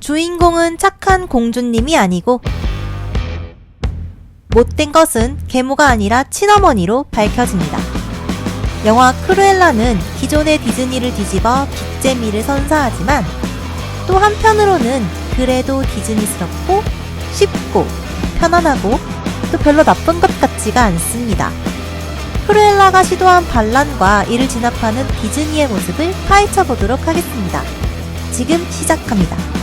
주인공은 착한 공주님이 아니고 못된 것은 계모가 아니라 친어머니로 밝혀집니다. 영화 크루엘라는 기존의 디즈니를 뒤집어 빅재미를 선사하지만 또 한편으로는 그래도 디즈니스럽고 쉽고 편안하고 또 별로 나쁜 것 같지가 않습니다. 크루엘라가 시도한 반란과 이를 진압하는 디즈니의 모습을 파헤쳐 보도록 하겠습니다. 지금 시작합니다.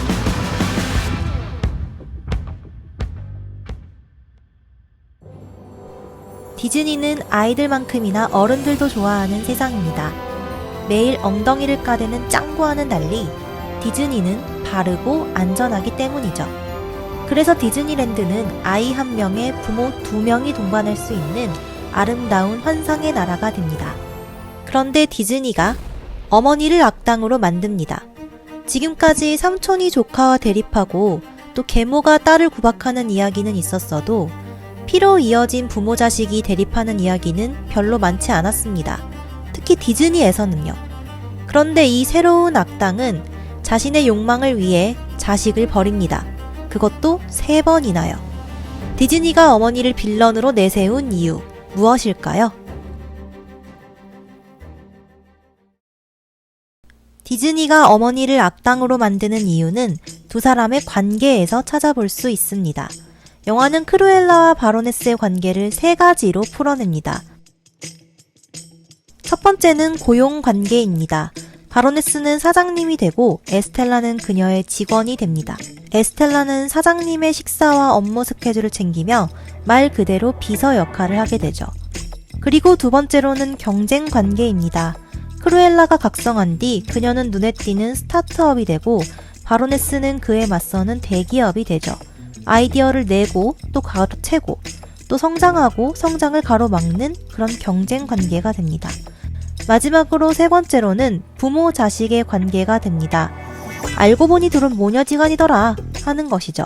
디즈니는 아이들만큼이나 어른들도 좋아하는 세상입니다. 매일 엉덩이를 까대는 짱구와는 달리 디즈니는 바르고 안전하기 때문이죠. 그래서 디즈니랜드는 아이 한 명에 부모 2명이 동반할 수 있는 아름다운 환상의 나라가 됩니다. 그런데 디즈니가 어머니를 악당으로 만듭니다. 지금까지 삼촌이 조카와 대립하고 또 계모가 딸을 구박하는 이야기는 있었어도 피로 이어진 부모 자식이 대립하는 이야기는 별로 많지 않았습니다. 특히 디즈니에서는요. 그런데 이 새로운 악당은 자신의 욕망을 위해 자식을 버립니다. 그것도 3번이나요. 디즈니가 어머니를 빌런으로 내세운 이유 무엇일까요? 디즈니가 어머니를 악당으로 만드는 이유는 두 사람의 관계에서 찾아볼 수 있습니다. 영화는 크루엘라와 바로네스의 관계를 3가지로 풀어냅니다. 첫 번째는 고용 관계입니다. 바로네스는 사장님이 되고 에스텔라는 그녀의 직원이 됩니다. 에스텔라는 사장님의 식사와 업무 스케줄을 챙기며 말 그대로 비서 역할을 하게 되죠. 그리고 두 번째로는 경쟁 관계입니다. 크루엘라가 각성한 뒤 그녀는 눈에 띄는 스타트업이 되고 바로네스는 그에 맞서는 대기업이 되죠. 아이디어를 내고 또 가로채고 또 성장하고 성장을 가로막는 그런 경쟁 관계가 됩니다. 마지막으로 3번째로는 부모 자식의 관계가 됩니다. 알고 보니 둘은 모녀지간이더라 하는 것이죠.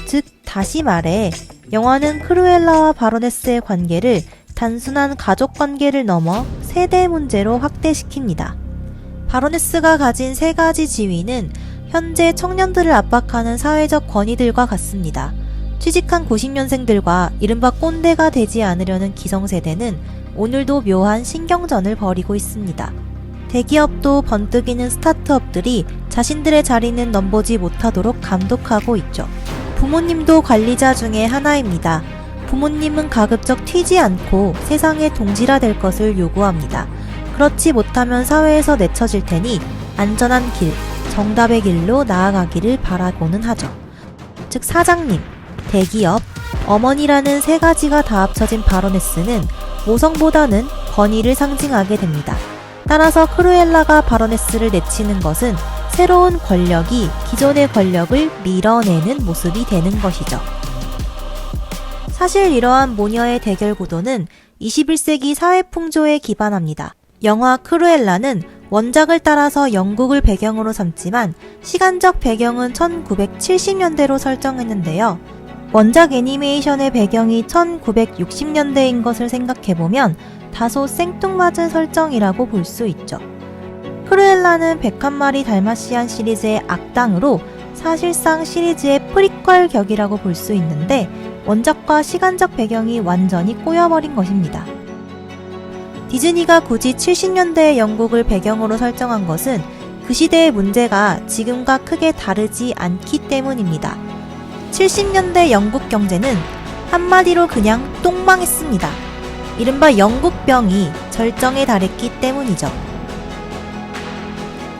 즉 다시 말해 영화는 크루엘라와 바로네스의 관계를 단순한 가족 관계를 넘어 세대 문제로 확대시킵니다. 바로네스가 가진 3가지 지위는 현재 청년들을 압박하는 사회적 권위들과 같습니다. 취직한 90년생들과 이른바 꼰대가 되지 않으려는 기성세대는 오늘도 묘한 신경전을 벌이고 있습니다. 대기업도 번뜩이는 스타트업들이 자신들의 자리는 넘보지 못하도록 감독하고 있죠. 부모님도 관리자 중에 하나입니다. 부모님은 가급적 튀지 않고 세상에 동질화될 것을 요구합니다. 그렇지 못하면 사회에서 내쳐질 테니 안전한 길, 정답의 길로 나아가기를 바라고는 하죠. 즉 사장님, 대기업, 어머니라는 3가지가 다 합쳐진 바로네스는 모성보다는 권위를 상징하게 됩니다. 따라서 크루엘라가 바로네스를 내치는 것은 새로운 권력이 기존의 권력을 밀어내는 모습이 되는 것이죠. 사실 이러한 모녀의 대결 구도는 21세기 사회풍조에 기반합니다. 영화 크루엘라는 원작을 따라서 영국을 배경으로 삼지만 시간적 배경은 1970년대로 설정했는데요. 원작 애니메이션의 배경이 1960년대인 것을 생각해보면 다소 생뚱맞은 설정이라고 볼 수 있죠. 크루엘라는 101마리 달마시안 시리즈의 악당으로 사실상 시리즈의 프리퀄 격이라고 볼 수 있는데 원작과 시간적 배경이 완전히 꼬여버린 것입니다. 디즈니가 굳이 70년대의 영국을 배경으로 설정한 것은 그 시대의 문제가 지금과 크게 다르지 않기 때문입니다. 70년대 영국 경제는 한마디로 그냥 똥망했습니다. 이른바 영국병이 절정에 달했기 때문이죠.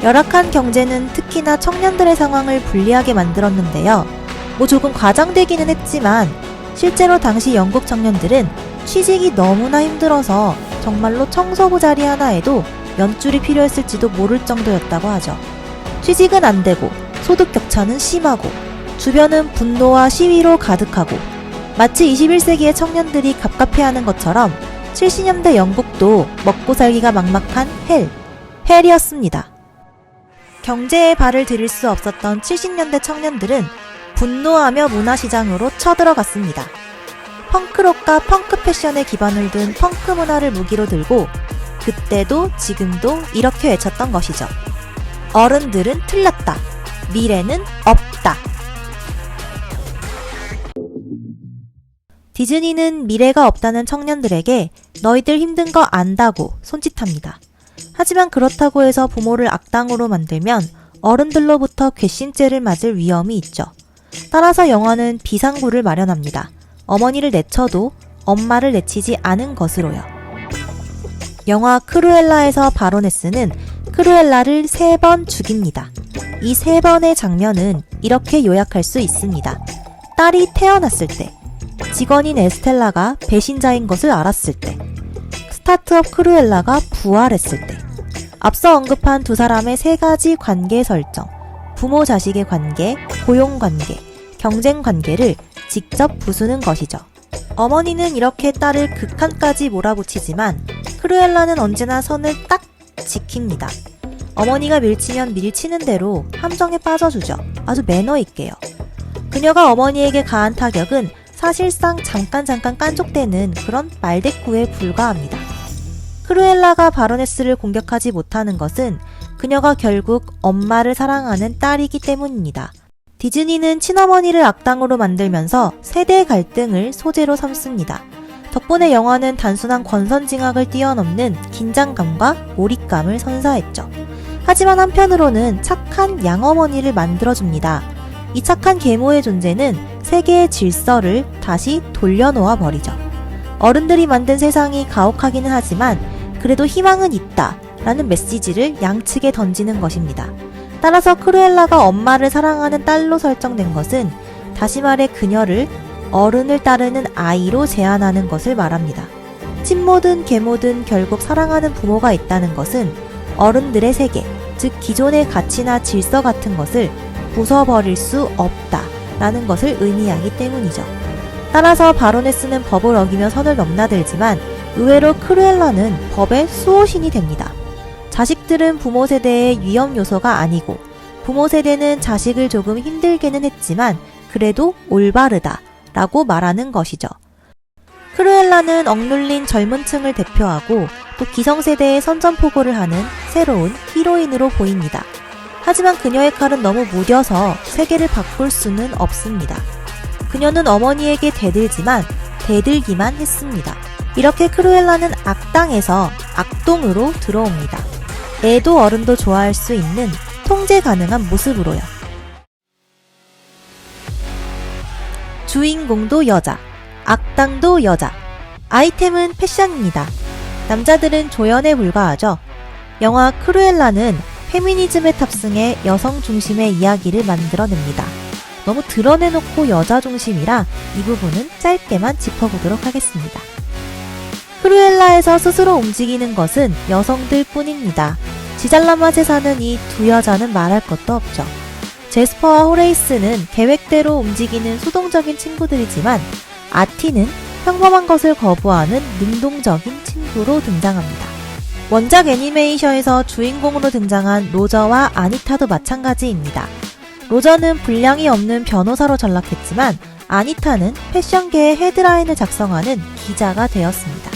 열악한 경제는 특히나 청년들의 상황을 불리하게 만들었는데요. 조금 과장되기는 했지만 실제로 당시 영국 청년들은 취직이 너무나 힘들어서 정말로 청소부 자리 하나에도 연줄이 필요했을지도 모를 정도였다고 하죠. 취직은 안 되고 소득 격차는 심하고 주변은 분노와 시위로 가득하고 마치 21세기의 청년들이 갑갑해하는 것처럼 70년대 영국도 먹고 살기가 막막한 헬이었습니다. 경제에 발을 들일 수 없었던 70년대 청년들은 분노하며 문화시장으로 쳐들어갔습니다. 펑크록과 펑크 패션에 기반을 둔 펑크 문화를 무기로 들고 그때도 지금도 이렇게 외쳤던 것이죠. 어른들은 틀렸다. 미래는 없다. 디즈니는 미래가 없다는 청년들에게 너희들 힘든 거 안다고 손짓합니다. 하지만 그렇다고 해서 부모를 악당으로 만들면 어른들로부터 괘씸죄를 맞을 위험이 있죠. 따라서 영화는 비상구를 마련합니다. 어머니를 내쳐도 엄마를 내치지 않은 것으로요. 영화 크루엘라에서 바로네스는 크루엘라를 3번 죽입니다. 이 3번의 장면은 이렇게 요약할 수 있습니다. 딸이 태어났을 때, 직원인 에스텔라가 배신자인 것을 알았을 때, 스타트업 크루엘라가 부활했을 때, 앞서 언급한 두 사람의 3가지 관계 설정, 부모 자식의 관계, 고용 관계, 경쟁 관계를 직접 부수는 것이죠. 어머니는 이렇게 딸을 극한까지 몰아붙이지만 크루엘라는 언제나 선을 딱 지킵니다. 어머니가 밀치면 밀치는 대로 함정에 빠져주죠. 아주 매너 있게요. 그녀가 어머니에게 가한 타격은 사실상 잠깐 깐족대는 그런 말대꾸에 불과합니다. 크루엘라가 바로네스를 공격하지 못하는 것은 그녀가 결국 엄마를 사랑하는 딸이기 때문입니다. 디즈니는 친어머니를 악당으로 만들면서 세대 갈등을 소재로 삼습니다. 덕분에 영화는 단순한 권선징악을 뛰어넘는 긴장감과 몰입감을 선사했죠. 하지만 한편으로는 착한 양어머니를 만들어줍니다. 이 착한 계모의 존재는 세계의 질서를 다시 돌려놓아 버리죠. 어른들이 만든 세상이 가혹하기는 하지만 그래도 희망은 있다 라는 메시지를 양측에 던지는 것입니다. 따라서 크루엘라가 엄마를 사랑하는 딸로 설정된 것은 다시 말해 그녀를 어른을 따르는 아이로 제안하는 것을 말합니다. 친모든 계모든 결국 사랑하는 부모가 있다는 것은 어른들의 세계, 즉 기존의 가치나 질서 같은 것을 부숴버릴 수 없다 라는 것을 의미하기 때문이죠. 따라서 바로네스는 법을 어기며 선을 넘나들지만 의외로 크루엘라는 법의 수호신이 됩니다. 자식들은 부모 세대의 위험 요소가 아니고 부모 세대는 자식을 조금 힘들게는 했지만 그래도 올바르다 라고 말하는 것이죠. 크루엘라는 억눌린 젊은 층을 대표하고 또 기성세대의 선전포고를 하는 새로운 히로인으로 보입니다. 하지만 그녀의 칼은 너무 무뎌서 세계를 바꿀 수는 없습니다. 그녀는 어머니에게 대들기만 했습니다. 이렇게 크루엘라는 악당에서 악동으로 들어옵니다. 애도 어른도 좋아할 수 있는 통제 가능한 모습으로요. 주인공도 여자, 악당도 여자. 아이템은 패션입니다. 남자들은 조연에 불과하죠. 영화 크루엘라는 페미니즘에 탑승해 여성 중심의 이야기를 만들어냅니다. 너무 드러내놓고 여자 중심이라 이 부분은 짧게만 짚어보도록 하겠습니다. 크루엘라에서 스스로 움직이는 것은 여성들 뿐입니다. 지잘난 맛에 사는 이 두 여자는 말할 것도 없죠. 제스퍼와 호레이스는 계획대로 움직이는 수동적인 친구들이지만 아티는 평범한 것을 거부하는 능동적인 친구로 등장합니다. 원작 애니메이션에서 주인공으로 등장한 로저와 아니타도 마찬가지입니다. 로저는 분량이 없는 변호사로 전락했지만 아니타는 패션계의 헤드라인을 작성하는 기자가 되었습니다.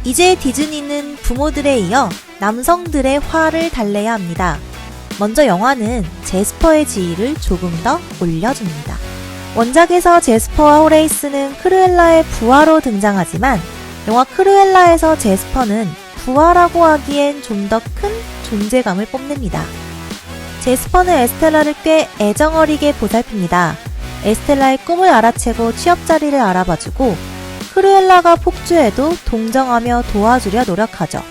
이제 디즈니는 부모들에 이어 남성들의 화를 달래야 합니다. 먼저 영화는 제스퍼의 지위를 조금 더 올려줍니다. 원작에서 제스퍼와 호레이스는 크루엘라의 부하로 등장하지만 영화 크루엘라에서 제스퍼는 부하라고 하기엔 좀 더 큰 존재감을 뽐냅니다. 제스퍼는 에스텔라를 꽤 애정어리게 보살핍니다. 에스텔라의 꿈을 알아채고 취업 자리를 알아봐주고 크루엘라가 폭주해도 동정하며 도와주려 노력하죠.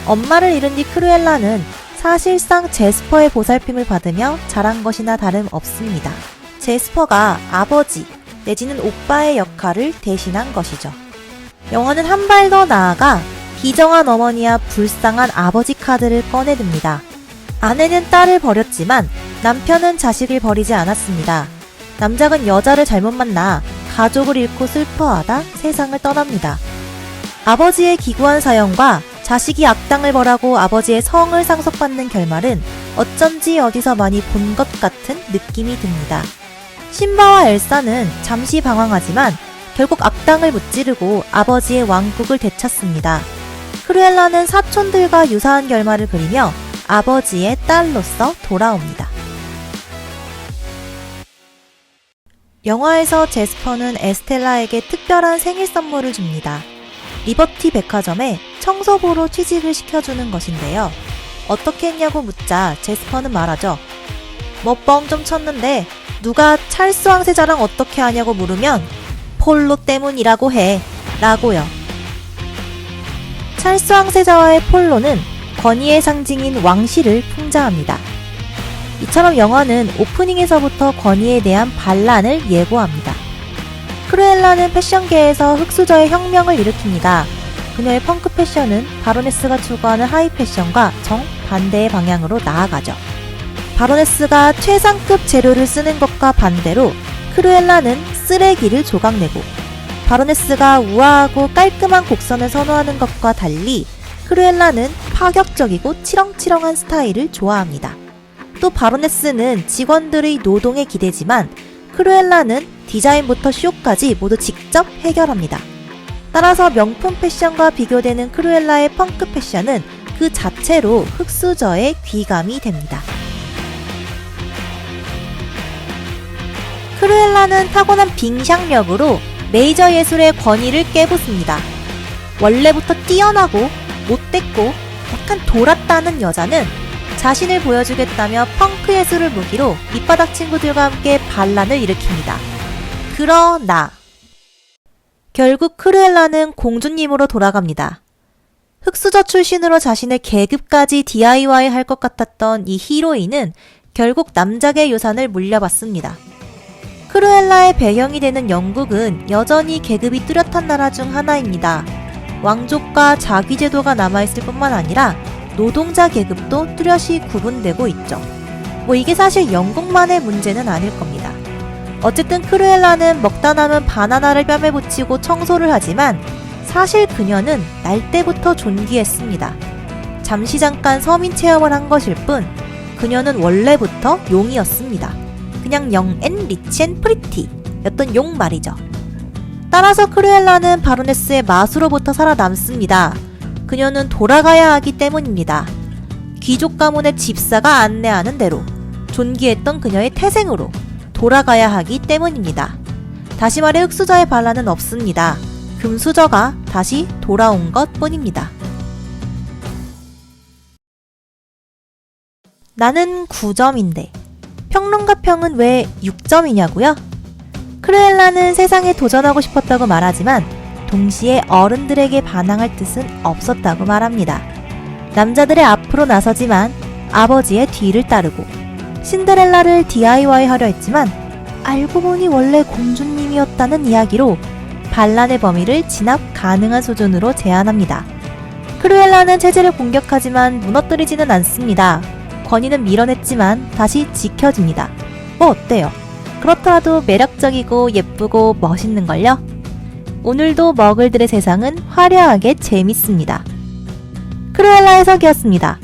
엄마를 잃은 뒤 크루엘라는 사실상 제스퍼의 보살핌을 받으며 자란 것이나 다름없습니다. 제스퍼가 아버지 내지는 오빠의 역할을 대신한 것이죠. 영화는 한 발 더 나아가 비정한 어머니와 불쌍한 아버지 카드를 꺼내듭니다. 아내는 딸을 버렸지만 남편은 자식을 버리지 않았습니다. 남작은 여자를 잘못 만나 가족을 잃고 슬퍼하다 세상을 떠납니다. 아버지의 기구한 사연과 자식이 악당을 벌하고 아버지의 성을 상속받는 결말은 어쩐지 어디서 많이 본 것 같은 느낌이 듭니다. 신바와 엘사는 잠시 방황하지만 결국 악당을 무찌르고 아버지의 왕국을 되찾습니다. 크루엘라는 사촌들과 유사한 결말을 그리며 아버지의 딸로서 돌아옵니다. 영화에서 제스퍼는 에스텔라에게 특별한 생일 선물을 줍니다. 리버티 백화점에 청소부로 취직을 시켜주는 것인데요. 어떻게 했냐고 묻자 제스퍼는 말하죠. 뭐 뻥 좀 쳤는데 누가 찰스 왕세자랑 어떻게 하냐고 물으면 폴로 때문이라고 해 라고요. 찰스 왕세자와의 폴로는 권위의 상징인 왕실을 풍자합니다. 이처럼 영화는 오프닝에서부터 권위에 대한 반란을 예고합니다. 크루엘라는 패션계에서 흑수저의 혁명을 일으킵니다. 그녀의 펑크 패션은 바로네스가 추구하는 하이 패션과 정반대의 방향으로 나아가죠. 바로네스가 최상급 재료를 쓰는 것과 반대로 크루엘라는 쓰레기를 조각내고, 바로네스가 우아하고 깔끔한 곡선을 선호하는 것과 달리 크루엘라는 파격적이고 치렁치렁한 스타일을 좋아합니다. 또 바로네스는 직원들의 노동에 기대지만 크루엘라는 디자인부터 쇼까지 모두 직접 해결합니다. 따라서 명품 패션과 비교되는 크루엘라의 펑크 패션은 그 자체로 흑수저의 귀감이 됩니다. 크루엘라는 타고난 빙샹력으로 메이저 예술의 권위를 깨부숩니다. 원래부터 뛰어나고 못됐고 약간 돌았다는 여자는 자신을 보여주겠다며 펑크 예술을 무기로 밑바닥 친구들과 함께 반란을 일으킵니다. 그러나 결국 크루엘라는 공주님으로 돌아갑니다. 흑수저 출신으로 자신의 계급까지 DIY 할 것 같았던 이 히로인은 결국 남작의 유산을 물려받습니다. 크루엘라의 배경이 되는 영국은 여전히 계급이 뚜렷한 나라 중 하나입니다. 왕족과 자귀제도가 남아있을 뿐만 아니라 노동자 계급도 뚜렷이 구분되고 있죠. 이게 사실 영국만의 문제는 아닐 겁니다. 어쨌든 크루엘라는 먹다 남은 바나나를 뺨에 붙이고 청소를 하지만 사실 그녀는 날 때부터 존귀했습니다. 잠시 잠깐 서민 체험을 한 것일 뿐 그녀는 원래부터 용이었습니다. 그냥 영 앤 리치 앤 프리티 였던 용 말이죠. 따라서 크루엘라는 바로네스의 마수로부터 살아남습니다. 그녀는 돌아가야 하기 때문입니다. 귀족 가문의 집사가 안내하는 대로 존귀했던 그녀의 태생으로 돌아가야 하기 때문입니다. 다시 말해 흑수저의 반란은 없습니다. 금수저가 다시 돌아온 것 뿐입니다. 나는 9점인데 평론가 평은 왜 6점이냐고요? 크루엘라는 세상에 도전하고 싶었다고 말하지만 동시에 어른들에게 반항할 뜻은 없었다고 말합니다. 남자들의 앞으로 나서지만 아버지의 뒤를 따르고 신데렐라를 DIY 하려 했지만 알고 보니 원래 공주님이었다는 이야기로 반란의 범위를 진압 가능한 수준으로 제한합니다. 크루엘라는 체제를 공격하지만 무너뜨리지는 않습니다. 권위는 밀어냈지만 다시 지켜집니다. 어때요? 그렇더라도 매력적이고 예쁘고 멋있는걸요? 오늘도 머글들의 세상은 화려하게 재밌습니다. 크루엘라 해석이었습니다.